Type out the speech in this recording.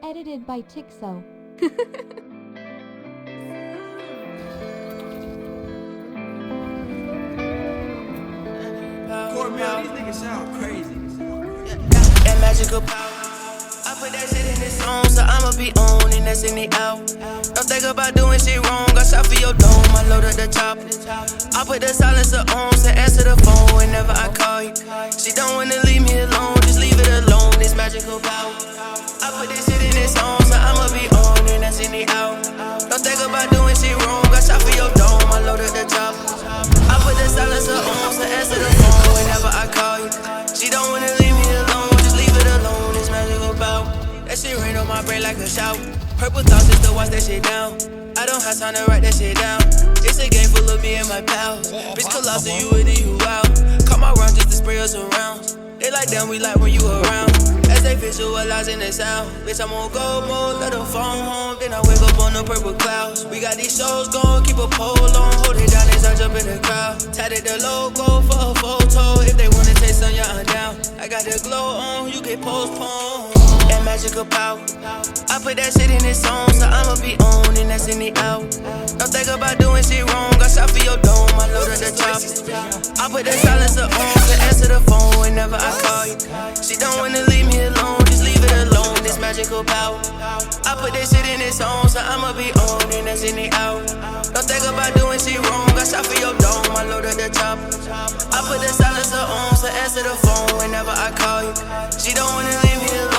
Edited by Tixo. These niggas sound crazy. That magical power. I put that shit in this song, so I'ma be on and that's in the out. Don't think about doing shit wrong. I shot for your dome, I load up the top. I put the silencer on, so answer the phone whenever I call you. She don't wanna leave me alone, just leave it alone. This magical power. I put this shit in this song, so I'ma be on and that's in the out. Don't think about doing shit wrong. I shot for your dome, I load up the top. I put the silencer on, so answer the phone whenever I call you. She don't wanna leave me alone, just leave it alone. This magical power. That shit rain on my brain like a shower. Purple thoughts just to watch that shit down. I don't have time to write that shit down. It's a game full of me and my pals. Bitch, colossal, you with it, you out. Come around just to spray us around. They like damn, we like when you around. As they visualizing the sound. Bitch, I'm on go mode, let her phone home. Then I wake up on the purple clouds. We got these shows going, keep a pole on. Hold it down as I jump in the crowd. Tatted the logo for a photo. If they wanna taste on, yeah, I'm down. I got the glow on, you get postponed. That magical power. I put that shit in this song, so I'ma be on and that's in the out. Don't think about doing shit wrong. I shot for your dome, I load up the top. I put the silencer on, so answer the phone whenever I call you. She don't wanna leave me alone, just leave it alone. This magical power. I put that shit in this song, so I'ma be on and that's in the out. Don't think about doing shit wrong. I shot for your dome, I load up the top. I put the silencer on, so answer the phone whenever I call you. She don't wanna leave me alone.